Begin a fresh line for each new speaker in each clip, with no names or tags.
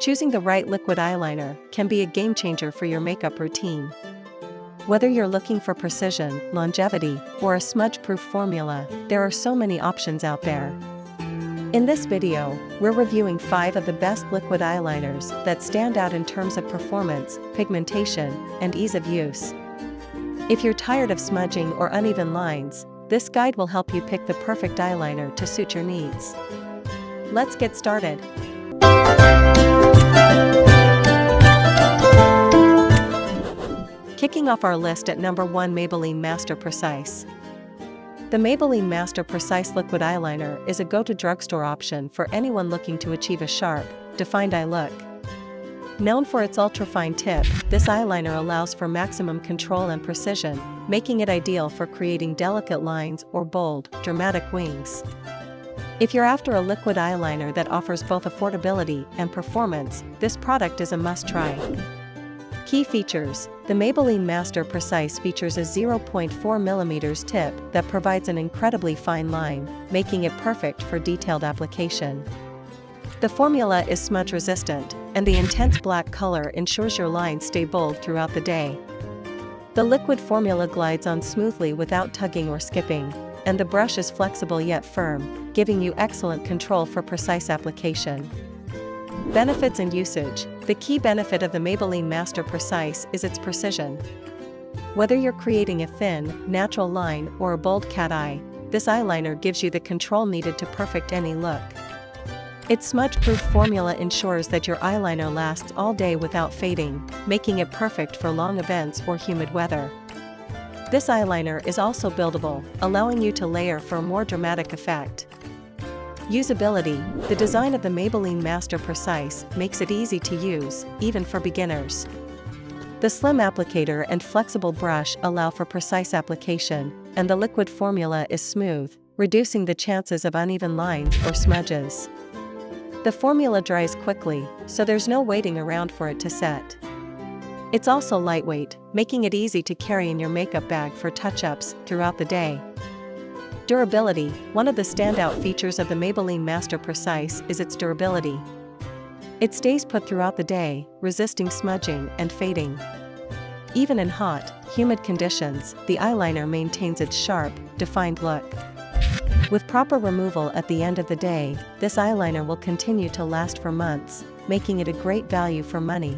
Choosing the right liquid eyeliner can be a game changer for your makeup routine. Whether you're looking for precision, longevity, or a smudge-proof formula, there are so many options out there. In this video, we're reviewing 5 of the best liquid eyeliners that stand out in terms of performance, pigmentation, and ease of use. If you're tired of smudging or uneven lines, this guide will help you pick the perfect eyeliner to suit your needs. Let's get started. Kicking off our list at number 1, Maybelline Master Precise. The Maybelline Master Precise Liquid Eyeliner is a go-to drugstore option for anyone looking to achieve a sharp, defined eye look. Known for its ultra-fine tip, this eyeliner allows for maximum control and precision, making it ideal for creating delicate lines or bold, dramatic wings. If you're after a liquid eyeliner that offers both affordability and performance, this product is a must-try. Key features: the Maybelline Master Precise features a 0.4mm tip that provides an incredibly fine line, making it perfect for detailed application. The formula is smudge-resistant, and the intense black color ensures your lines stay bold throughout the day. The liquid formula glides on smoothly without tugging or skipping, and the brush is flexible yet firm, giving you excellent control for precise application. Benefits and usage: the key benefit of the Maybelline Master Precise is its precision. Whether you're creating a thin, natural line or a bold cat eye, this eyeliner gives you the control needed to perfect any look. Its smudge-proof formula ensures that your eyeliner lasts all day without fading, making it perfect for long events or humid weather. This eyeliner is also buildable, allowing you to layer for a more dramatic effect. Usability: the design of the Maybelline Master Precise makes it easy to use, even for beginners. The slim applicator and flexible brush allow for precise application, and the liquid formula is smooth, reducing the chances of uneven lines or smudges. The formula dries quickly, so there's no waiting around for it to set. It's also lightweight, making it easy to carry in your makeup bag for touch-ups throughout the day. Durability: one of the standout features of the Maybelline Master Precise is its durability. It stays put throughout the day, resisting smudging and fading. Even in hot, humid conditions, the eyeliner maintains its sharp, defined look. With proper removal at the end of the day, this eyeliner will continue to last for months, making it a great value for money.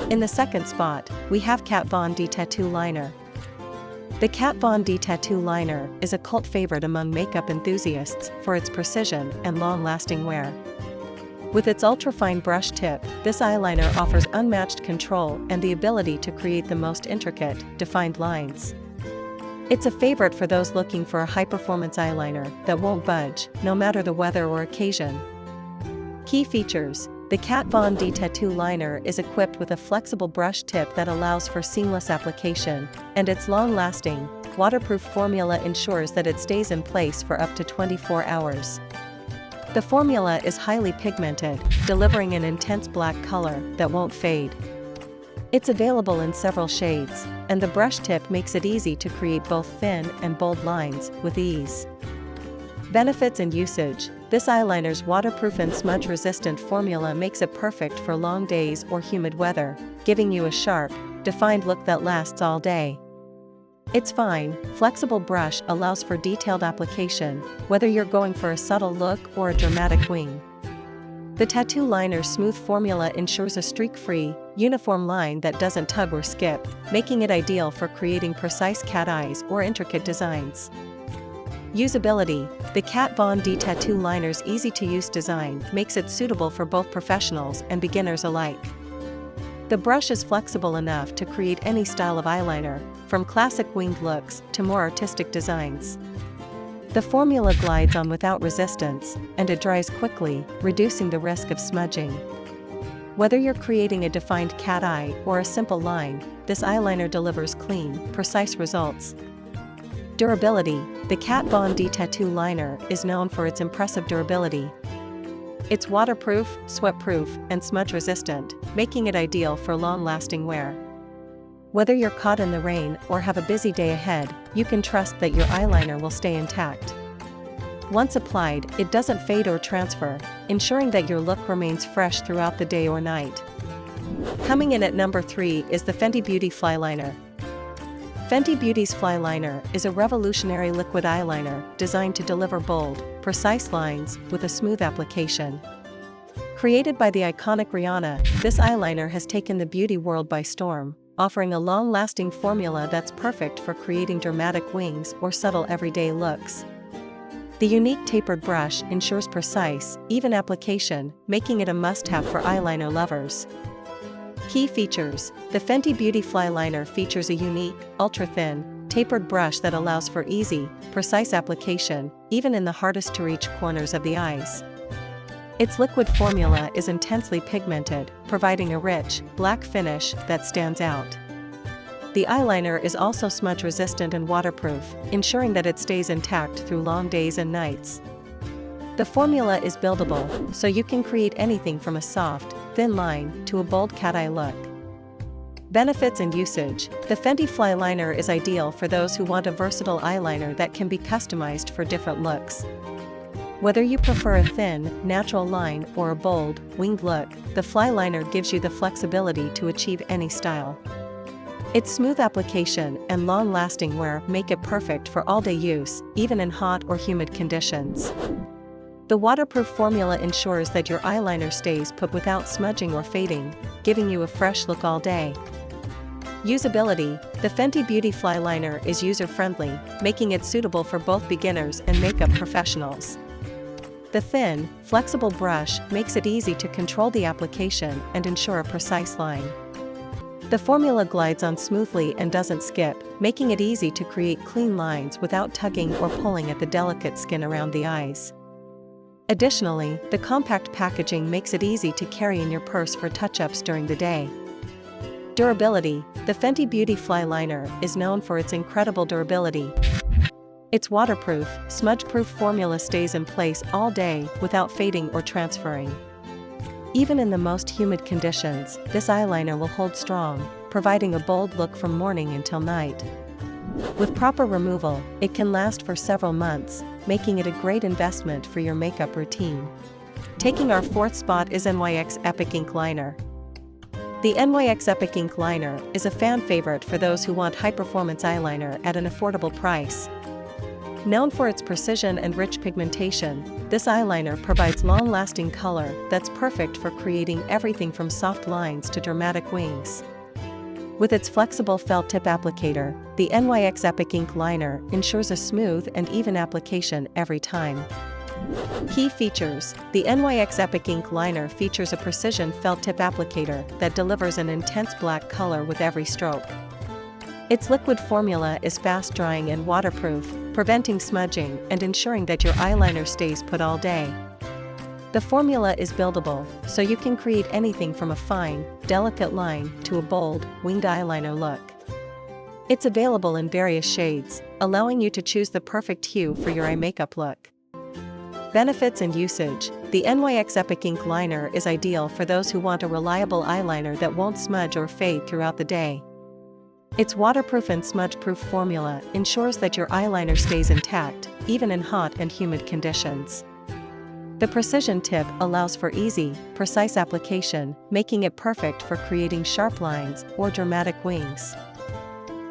In the second spot, we have Kat Von D Tattoo Liner. The Kat Von D Tattoo Liner is a cult favorite among makeup enthusiasts for its precision and long-lasting wear. With its ultra-fine brush tip, this eyeliner offers unmatched control and the ability to create the most intricate, defined lines. It's a favorite for those looking for a high-performance eyeliner that won't budge, no matter the weather or occasion. Key features: the Kat Von D Tattoo Liner is equipped with a flexible brush tip that allows for seamless application, and its long-lasting, waterproof formula ensures that it stays in place for up to 24 hours. The formula is highly pigmented, delivering an intense black color that won't fade. It's available in several shades, and the brush tip makes it easy to create both thin and bold lines with ease. Benefits and usage: this eyeliner's waterproof and smudge-resistant formula makes it perfect for long days or humid weather, giving you a sharp, defined look that lasts all day. Its fine, flexible brush allows for detailed application, whether you're going for a subtle look or a dramatic wing. The tattoo liner's smooth formula ensures a streak-free, uniform line that doesn't tug or skip, making it ideal for creating precise cat eyes or intricate designs. Usability: the Kat Von D Tattoo Liner's easy-to-use design makes it suitable for both professionals and beginners alike. The brush is flexible enough to create any style of eyeliner, from classic winged looks to more artistic designs. The formula glides on without resistance, and it dries quickly, reducing the risk of smudging. Whether you're creating a defined cat eye or a simple line, this eyeliner delivers clean, precise results. Durability: the Kat Von D Tattoo Liner is known for its impressive durability. It's waterproof, sweat-proof, and smudge-resistant, making it ideal for long-lasting wear. Whether you're caught in the rain or have a busy day ahead, you can trust that your eyeliner will stay intact. Once applied, it doesn't fade or transfer, ensuring that your look remains fresh throughout the day or night. Coming in at number 3 is the Fenty Beauty Flyliner. Fenty Beauty's Flyliner is a revolutionary liquid eyeliner designed to deliver bold, precise lines with a smooth application. Created by the iconic Rihanna, this eyeliner has taken the beauty world by storm, offering a long-lasting formula that's perfect for creating dramatic wings or subtle everyday looks. The unique tapered brush ensures precise, even application, making it a must-have for eyeliner lovers. Key features: the Fenty Beauty Flyliner features a unique, ultra-thin, tapered brush that allows for easy, precise application, even in the hardest-to-reach corners of the eyes. Its liquid formula is intensely pigmented, providing a rich, black finish that stands out. The eyeliner is also smudge-resistant and waterproof, ensuring that it stays intact through long days and nights. The formula is buildable, so you can create anything from a soft, thin line to a bold cat eye look. Benefits and usage: the Fenty Flyliner is ideal for those who want a versatile eyeliner that can be customized for different looks. Whether you prefer a thin, natural line or a bold, winged look, the Flyliner gives you the flexibility to achieve any style. Its smooth application and long-lasting wear make it perfect for all-day use, even in hot or humid conditions. The waterproof formula ensures that your eyeliner stays put without smudging or fading, giving you a fresh look all day. Usability: the Fenty Beauty Flyliner is user-friendly, making it suitable for both beginners and makeup professionals. The thin, flexible brush makes it easy to control the application and ensure a precise line. The formula glides on smoothly and doesn't skip, making it easy to create clean lines without tugging or pulling at the delicate skin around the eyes. Additionally, the compact packaging makes it easy to carry in your purse for touch-ups during the day. Durability: the Fenty Beauty Flyliner is known for its incredible durability. Its waterproof, smudge-proof formula stays in place all day without fading or transferring. Even in the most humid conditions, this eyeliner will hold strong, providing a bold look from morning until night. With proper removal, it can last for several months, making it a great investment for your makeup routine. Taking our 4th spot is NYX Epic Ink Liner. The NYX Epic Ink Liner is a fan favorite for those who want high-performance eyeliner at an affordable price. Known for its precision and rich pigmentation, this eyeliner provides long-lasting color that's perfect for creating everything from soft lines to dramatic wings. With its flexible felt tip applicator, the NYX Epic Ink Liner ensures a smooth and even application every time. Key features: the NYX Epic Ink Liner features a precision felt tip applicator that delivers an intense black color with every stroke. Its liquid formula is fast-drying and waterproof, preventing smudging and ensuring that your eyeliner stays put all day. The formula is buildable, so you can create anything from a fine, delicate line to a bold, winged eyeliner look. It's available in various shades, allowing you to choose the perfect hue for your eye makeup look. Benefits and usage: the NYX Epic Ink Liner is ideal for those who want a reliable eyeliner that won't smudge or fade throughout the day. Its waterproof and smudge-proof formula ensures that your eyeliner stays intact, even in hot and humid conditions. The precision tip allows for easy, precise application, making it perfect for creating sharp lines or dramatic wings.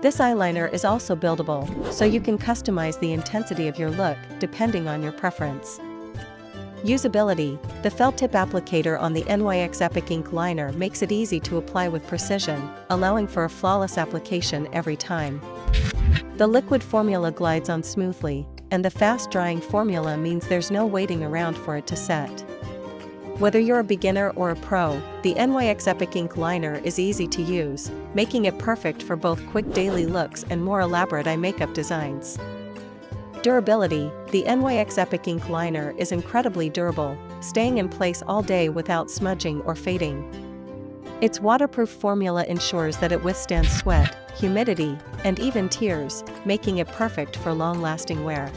This eyeliner is also buildable, so you can customize the intensity of your look depending on your preference. Usability: the felt tip applicator on the NYX Epic Ink Liner makes it easy to apply with precision, allowing for a flawless application every time. The liquid formula glides on smoothly, and the fast-drying formula means there's no waiting around for it to set. Whether you're a beginner or a pro, the NYX Epic Ink Liner is easy to use, making it perfect for both quick daily looks and more elaborate eye makeup designs. Durability: the NYX Epic Ink Liner is incredibly durable, staying in place all day without smudging or fading. Its waterproof formula ensures that it withstands sweat, humidity, and even tears, making it perfect for long-lasting wear.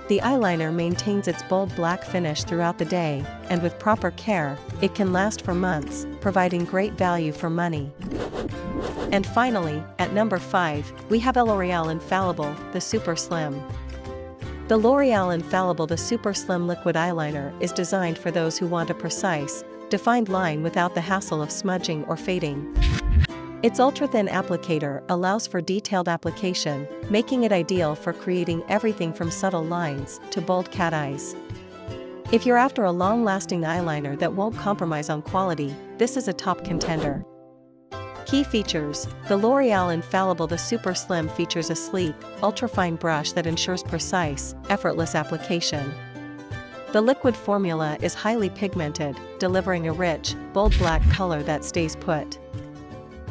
The eyeliner maintains its bold black finish throughout the day, and with proper care, it can last for months, providing great value for money. And finally, at number 5, we have L'Oreal Infallible, the Super Slim. The L'Oreal Infallible The Super Slim Liquid Eyeliner is designed for those who want a precise, defined line without the hassle of smudging or fading. Its ultra-thin applicator allows for detailed application, making it ideal for creating everything from subtle lines to bold cat eyes. If you're after a long-lasting eyeliner that won't compromise on quality, this is a top contender. Key features: the L'Oreal Infallible The Super Slim features a sleek, ultra-fine brush that ensures precise, effortless application. The liquid formula is highly pigmented, delivering a rich, bold black color that stays put.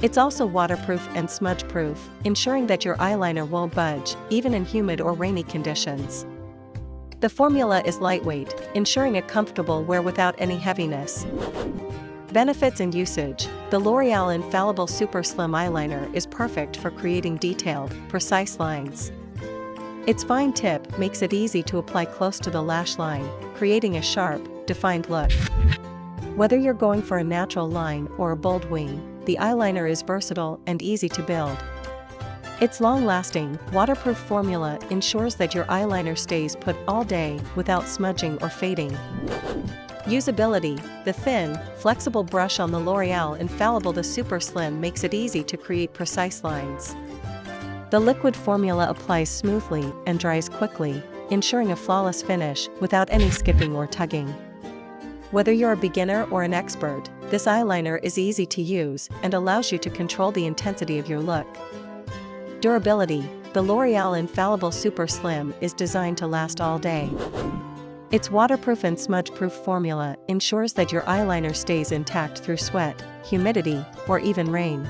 It's also waterproof and smudge-proof, ensuring that your eyeliner won't budge, even in humid or rainy conditions. The formula is lightweight, ensuring a comfortable wear without any heaviness. Benefits and usage: the L'Oreal Infallible Super Slim Eyeliner is perfect for creating detailed, precise lines. Its fine tip makes it easy to apply close to the lash line, creating a sharp, defined look. Whether you're going for a natural line or a bold wing, the eyeliner is versatile and easy to build. Its long-lasting, waterproof formula ensures that your eyeliner stays put all day without smudging or fading. Usability: the thin, flexible brush on the L'Oreal Infallible The Super Slim makes it easy to create precise lines. The liquid formula applies smoothly and dries quickly, ensuring a flawless finish without any skipping or tugging. Whether you're a beginner or an expert, this eyeliner is easy to use and allows you to control the intensity of your look. Durability: the L'Oreal Infallible Super Slim is designed to last all day. Its waterproof and smudge-proof formula ensures that your eyeliner stays intact through sweat, humidity, or even rain.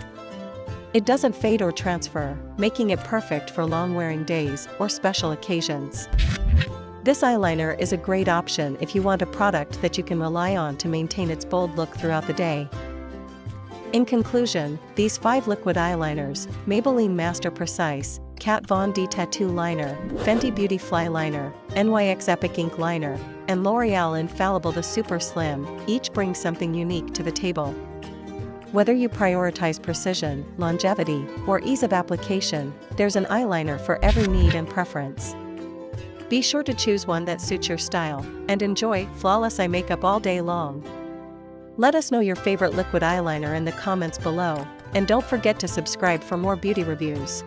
It doesn't fade or transfer, making it perfect for long-wearing days or special occasions. This eyeliner is a great option if you want a product that you can rely on to maintain its bold look throughout the day. In conclusion, these 5 liquid eyeliners, Maybelline Master Precise, Kat Von D Tattoo Liner, Fenty Beauty Flyliner, NYX Epic Ink Liner, and L'Oreal Infallible The Super Slim, each bring something unique to the table. Whether you prioritize precision, longevity, or ease of application, there's an eyeliner for every need and preference. Be sure to choose one that suits your style, and enjoy flawless eye makeup all day long. Let us know your favorite liquid eyeliner in the comments below, and don't forget to subscribe for more beauty reviews.